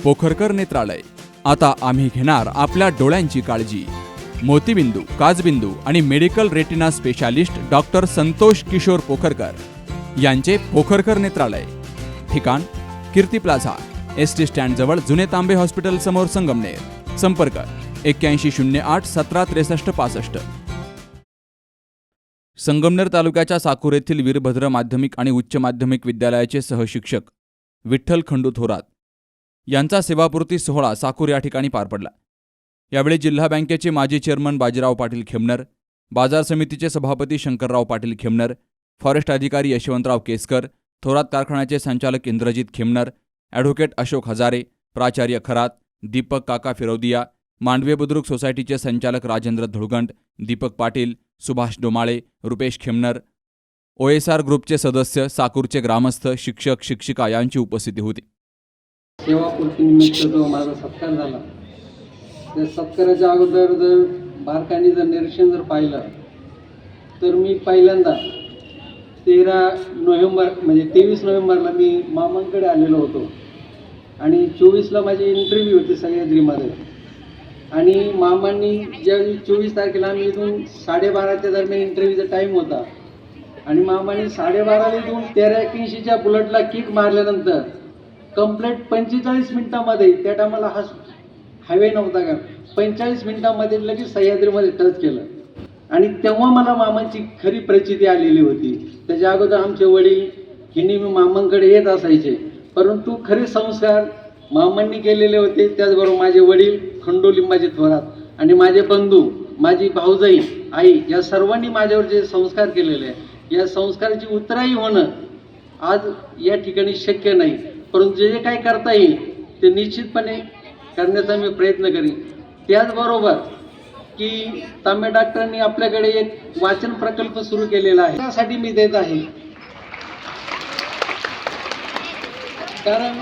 पोखरकर नेत्रालय. आता आम्ही घेणार आपल्या डोळ्यांची काळजी. मोतीबिंदू, काचबिंदू आणि medical retina specialist doctor Santosh Kishor Pokharkar यांचे पोखरकर नेत्रालय. ठिकाण कीर्ती प्लाझा, एसटी स्टँड जवळ, जुने तांबे हॉस्पिटल समोर, संगमनेर. संपर्क 8108 1763 65. संगमनेर तालुक्याच्या साकूर येथील वीरभद्र माध्यमिक आणि उच्च माध्यमिक विद्यालयाचे सहशिक्षक विठ्ठल खंडू थोरात यांचा सेवापूर्ती सोहळा साकूर या ठिकाणी पार पडला. यावेळी जिल्हा बँकेचे माजी चेअरमन बाजीराव पाटील खेमनर, बाजार समितीचे सभापती शंकरराव पाटील खेमनर, फॉरेस्ट अधिकारी यशवंतराव केसकर, थोरात कारखान्याचे संचालक इंद्रजित खेमनर, ॲडव्होकेट अशोक हजारे, प्राचार्य खरात, दीपक काका फिरौदिया, मांडवे बुद्रुक सोसायटीचे संचालक राजेंद्र धुळगंट, दीपक पाटील, सुभाष डोमाळे, रुपेश खेमनर, OSR ग्रुपचे सदस्य, साकूरचे ग्रामस्थ, शिक्षक शिक्षिका यांची उपस्थिती होती. सेवापूर्तीनिमित्त जो माझा सत्कार झाला, त्या सत्काराच्या अगोदर जर बारकाईने जर निरीक्षण जर पाहिलं तर मी पहिल्यांदा 23 नोव्हेंबरला मी मामांकडे आलेलो होतो आणि 24ला माझी इंटरव्ह्यू होती सह्याद्रीमध्ये. आणि मामांनी ज्यावेळी 24 तारखेला आम्ही इथून 12:30च्या दरम्यान इंटरव्ह्यूचा टाईम होता आणि मामांनी 12:30ला इथून 1381च्या बुलेटला किक मारल्यानंतर कंप्लीट 45 मिनिटामध्ये, त्या टायमाला हा हायवे नव्हता का, 45 मिनिटामध्ये लगेच सह्याद्रीमध्ये टच केलं. आणि तेव्हा मला मामांची खरी प्रचिती आलेली होती. त्याच्या अगोदर आमचे वडील हे नेहमी मामांकडे येत असायचे, परंतु खरे संस्कार मामांनी केलेले होते. त्याचबरोबर माझे वडील खंडू लिंबाजी थोरात आणि माझे बंधू, माझी भाऊजाई, आई या सर्वांनी माझ्यावर जे संस्कार केलेले आहे, या संस्काराची उतराई होणं आज या ठिकाणी शक्य नाही. परंतु जे काही करता येईल ते निश्चितपणे करण्याचा मी प्रयत्न करीन. त्याचबरोबर की तांबे डॉक्टरांनी आपल्याकडे एक वाचन प्रकल्प सुरू केलेला आहे, त्यासाठी मी देत आहे. कारण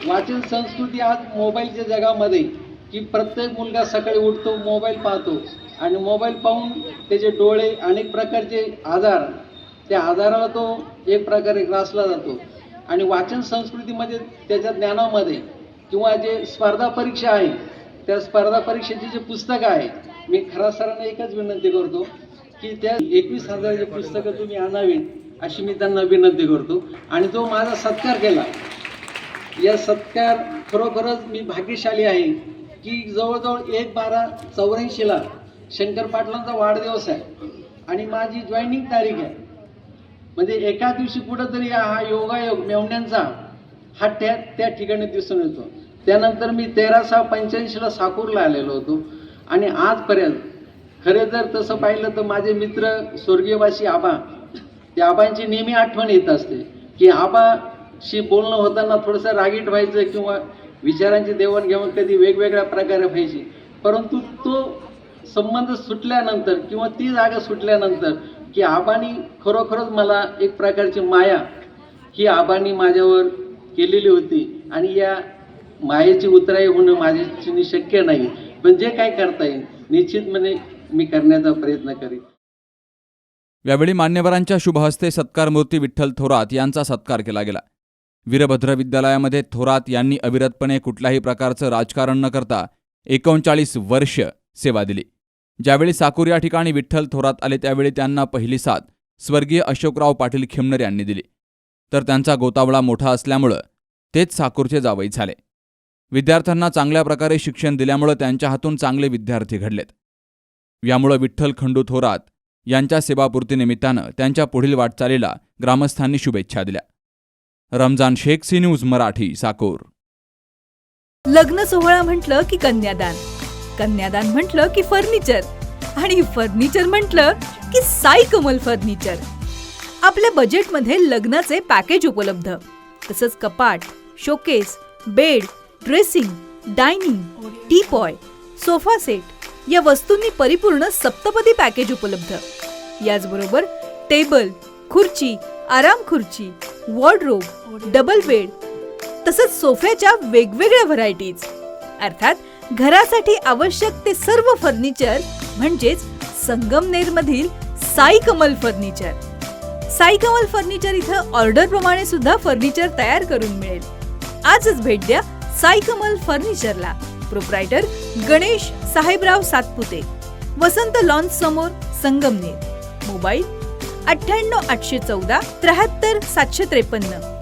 वाचन संस्कृती आज मोबाईलच्या जगामध्ये, की प्रत्येक मुलगा सकाळी उठतो, मोबाईल पाहतो आणि मोबाईल पाहून त्याचे डोळे, अनेक प्रकारचे आजार, त्या आजाराला तो एक प्रकारे ग्रासला जातो. आणि वाचन संस्कृतीमध्ये, त्याच्या ज्ञानामध्ये किंवा जे स्पर्धा परीक्षा आहे, त्या स्पर्धा परीक्षेची जे पुस्तकं आहे, मी खरा सरांना एकच विनंती करतो की त्या 21,000 पुस्तकं तुम्ही आणावीत अशी मी त्यांना विनंती करतो. आणि जो माझा सत्कार केला, या सत्कार खरोखरच मी भाग्यशाली आहे की जवळजवळ 1/12/84ला शंकर पाटलांचा वाढदिवस आहे आणि माझी जॉईनिंग तारीख आहे. म्हणजे एका दिवशी कुठंतरी हा योगायोग मेवण्यांचा हा त्या ठिकाणी दिसून येतो. त्यानंतर मी 13/6/85ला साकूरला आलेलो होतो आणि आजपर्यंत खरे जर तसं पाहिलं तर माझे मित्र स्वर्गीयवासी आबा, त्या आबांची नेहमी आठवण येत असते की आबाशी बोलणं होताना थोडंसं रागीट व्हायचं किंवा विचारांची देवाणघेवाण कधी वेगवेगळ्या प्रकारे व्हायची. परंतु तो संबंध सुटल्यानंतर किंवा ती जागा सुटल्यानंतर की आबांनी खरोखरच मला एक प्रकारची माया ही आबांनी माझ्यावर केलेली होती आणि या मायेची उतराई होणं माझ्याची शक्य नाही. पण जे काय करता येईल निश्चितपणे मी करण्याचा प्रयत्न करेन. यावेळी मान्यवरांच्या शुभहस्ते सत्कारमूर्ती विठ्ठल थोरात यांचा सत्कार केला गेला. वीरभद्र विद्यालयामध्ये थोरात यांनी अविरतपणे कुठल्याही प्रकारचं राजकारण न करता 39 वर्ष सेवा दिली. ज्यावेळी साकूर या ठिकाणी विठ्ठल थोरात आले त्यावेळी त्यांना पहिली साथ स्वर्गीय अशोकराव पाटील खेमनर यांनी दिली. तर त्यांचा गोतावळा मोठा असल्यामुळं तेच साकूरचे जावई झाले. विद्यार्थ्यांना चांगल्या प्रकारे शिक्षण दिल्यामुळं त्यांच्या हातून चांगले विद्यार्थी घडलेत. यामुळं विठ्ठल खंडू थोरात यांच्या सेवापूर्तीनिमित्तानं त्यांच्या पुढील वाटचालीला ग्रामस्थांनी शुभेच्छा दिल्या. Ramzan Shaikh, C news Marathi, Sakur. लग्न सोहळा म्हटलं की कन्यादान, कन्यादान म्हटलं की फर्निचर आणि फर्निचर म्हटलं की साई कमल फर्निचर. आपल्या बजेटमध्ये लग्नाचे पॅकेज उपलब्ध, तसंच कपाट, showcase, bed, dressing, dining, teapoy, sofa set या वस्तूंनी परिपूर्ण सप्तपदी पॅकेज उपलब्ध. याचबरोबर टेबल, खुर्ची, आराम खुर्ची, वॉर्डरोब, डबल बेड तसंच सोफ्याच्या वेगवेगळ्या व्हरायटीज. अर्थात घरासाठी आवश्यक ते सर्व फर्निचर म्हणजेच संगमनेरमधील साई कमल फर्निचर. साई कमल फर्निचर इथं ऑर्डर प्रमाणे सुद्धा फर्निचर तयार करून मिळेल. आजच भेट द्या साई कमल फर्निचरला. प्रोप्रायटर गणेश साहेबराव सातपुते, वसंत लॉन्स समोर, संगमनेर. मोबाईल 98 814 73 753.